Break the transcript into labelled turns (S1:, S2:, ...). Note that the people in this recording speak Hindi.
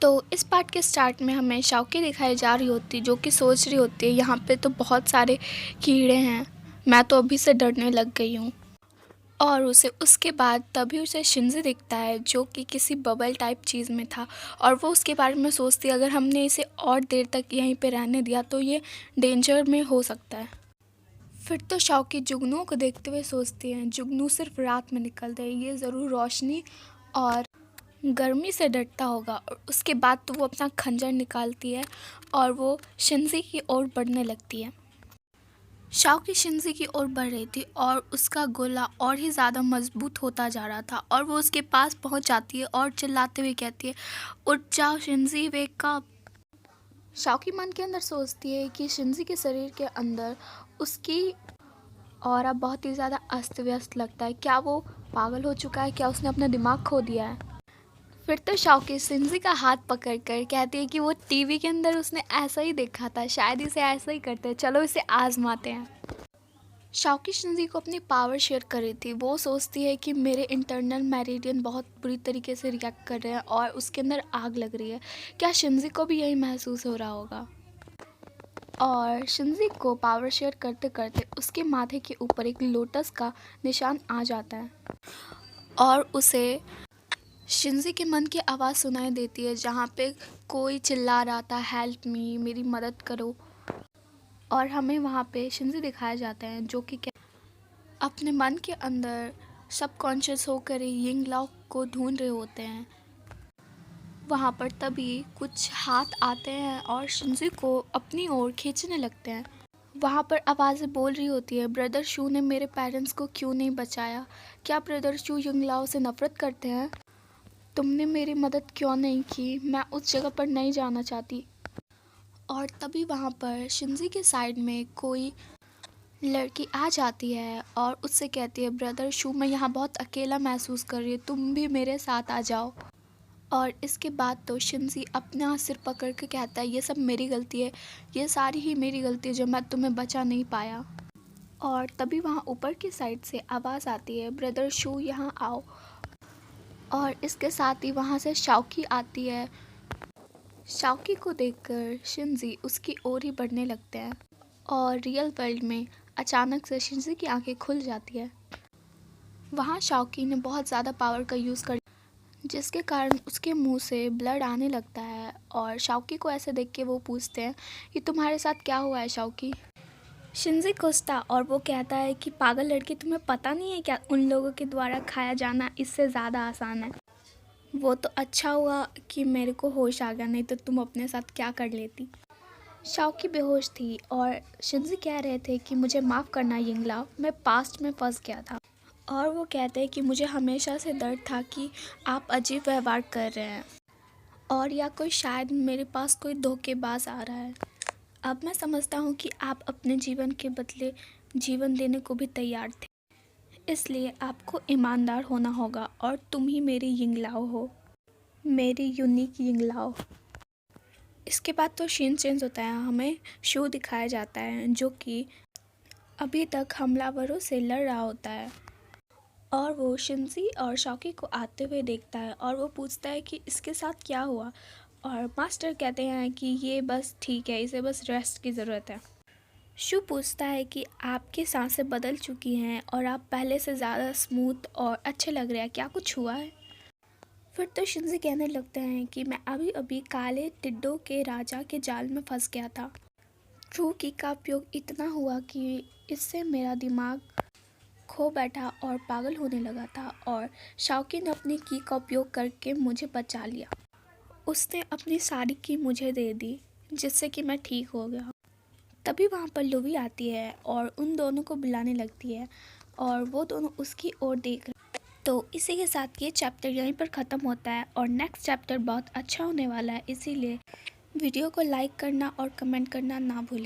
S1: तो इस पार्ट के स्टार्ट में हमें शाओकी दिखाई जा रही होती जो कि सोच रही होती है यहाँ पे तो बहुत सारे कीड़े हैं, मैं तो अभी से डरने लग गई हूँ। और उसे उसके बाद तभी उसे शिंजी दिखता है जो कि किसी बबल टाइप चीज़ में था और वो उसके बारे में सोचती है अगर हमने इसे और देर तक यहीं पे रहने दिया तो ये डेंजर में हो सकता है। फिर तो शाओकी जुगनू को देखते हुए सोचती है जुगनू सिर्फ रात में निकलता है, ये ज़रूर रोशनी और गर्मी से डरता होगा। और उसके बाद तो वो अपना खंजर निकालती है और वो शिंजी की ओर बढ़ने लगती है। शाओकी शिंजी की ओर बढ़ रही थी और उसका गोला और ही ज़्यादा मजबूत होता जा रहा था और वो उसके पास पहुंच जाती है और चिल्लाते हुए कहती है, उठ जाओ शिंजी, वेक अप। शाओकी मन के अंदर सोचती है कि शिंजी के शरीर के अंदर उसकी ऑरा बहुत ही ज़्यादा अस्त व्यस्त लगता है। क्या वो पागल हो चुका है? क्या उसने अपना दिमाग खो दिया है? फिर तो शाओकी शिंजी का हाथ पकड़कर कहती है कि वो टीवी के अंदर उसने ऐसा ही देखा था, शायद इसे ऐसा ही करते हैं, चलो इसे आजमाते हैं। शाओकी शिंजी को अपनी पावर शेयर कर रही थी। वो सोचती है कि मेरे इंटरनल मेरिडियन बहुत बुरी तरीके से रिएक्ट कर रहे हैं और उसके अंदर आग लग रही है। क्या शिंजी को भी यही महसूस हो रहा होगा? और शिंजी को पावर शेयर करते करते उसके माथे के ऊपर एक लोटस का निशान आ जाता है और उसे शिंजी के मन की आवाज़ सुनाई देती है जहाँ पे कोई चिल्ला रहा था, हेल्प मी, मेरी मदद करो। और हमें वहाँ पे शिंजी दिखाया जाता है जो कि अपने मन के अंदर सबकॉन्शियस होकर ही यिंग लाओ को ढूंढ रहे होते हैं। वहाँ पर तभी कुछ हाथ आते हैं और शिंजी को अपनी ओर खींचने लगते हैं। वहाँ पर आवाज़ें बोल रही होती है, ब्रदर शू ने मेरे पेरेंट्स को क्यों नहीं बचाया? क्या ब्रदर शू यिंग लाओ से नफरत करते हैं? तुमने मेरी मदद क्यों नहीं की? मैं उस जगह पर नहीं जाना चाहती। और तभी वहाँ पर शिंजी के साइड में कोई लड़की आ जाती है और उससे कहती है, ब्रदर शू मैं यहाँ बहुत अकेला महसूस कर रही हूँ, तुम भी मेरे साथ आ जाओ। और इसके बाद तो शिंजी अपना सिर पकड़ के कहता है, ये सब मेरी गलती है, ये सारी ही मेरी गलती है जो मैं तुम्हें बचा नहीं पाया। और तभी वहाँ ऊपर की साइड से आवाज़ आती है, ब्रदर शू यहाँ आओ। और इसके साथ ही वहाँ से शाओकी आती है। शाओकी को देखकर शिंजी उसकी ओर ही बढ़ने लगते हैं और रियल वर्ल्ड में अचानक से शिंजी की आंखें खुल जाती है। वहाँ शाओकी ने बहुत ज़्यादा पावर का यूज़ कर जिसके कारण उसके मुंह से ब्लड आने लगता है और शाओकी को ऐसे देख के वो पूछते हैं कि तुम्हारे साथ क्या हुआ है शाओकी? शिंजी गुस्सा और वो कहता है कि पागल लड़की, तुम्हें पता नहीं है क्या उन लोगों के द्वारा खाया जाना इससे ज़्यादा आसान है। वो तो अच्छा हुआ कि मेरे को होश आ गया, नहीं तो तुम अपने साथ क्या कर लेती। शाओकी बेहोश थी और शिंजी कह रहे थे कि मुझे माफ़ करना यिंगलाओ, मैं पास्ट में फंस गया था। और वो कहते हैं कि मुझे हमेशा से डर था कि आप अजीब व्यवहार कर रहे हैं और या कोई शायद मेरे पास कोई धोखेबाज आ रहा है। अब मैं समझता हूँ कि आप अपने जीवन के बदले जीवन देने को भी तैयार थे, इसलिए आपको ईमानदार होना होगा और तुम ही मेरी यिंगलाओ हो, मेरी यूनिक यिंगलाओ। इसके बाद तो सीन चेंज होता है, हमें शो दिखाया जाता है जो कि अभी तक हमलावरों से लड़ रहा होता है और वो शिंजी और शाओकी को आते हुए देखता है और वो पूछता है कि इसके साथ क्या हुआ। और मास्टर कहते हैं कि ये बस ठीक है, इसे बस रेस्ट की ज़रूरत है। शू पूछता है कि आपकी सांसें बदल चुकी हैं और आप पहले से ज़्यादा स्मूथ और अच्छे लग रहे हैं, क्या कुछ हुआ है? फिर तो शिंजी कहने लगते हैं कि मैं अभी अभी काले टिड्डों के राजा के जाल में फंस गया था। ट्रू की का उपयोग इतना हुआ कि इससे मेरा दिमाग खो बैठा और पागल होने लगा था और शाओकी ने अपनी की का उपयोग करके मुझे बचा लिया। उसने अपनी सारी की मुझे दे दी जिससे कि मैं ठीक हो गया। तभी वहाँ पर लुवी आती है और उन दोनों को बुलाने लगती है और वो दोनों उसकी ओर देख रहे। तो इसी के साथ ये चैप्टर यहीं पर ख़त्म होता है और नेक्स्ट चैप्टर बहुत अच्छा होने वाला है, इसीलिए वीडियो को लाइक करना और कमेंट करना ना भूलें।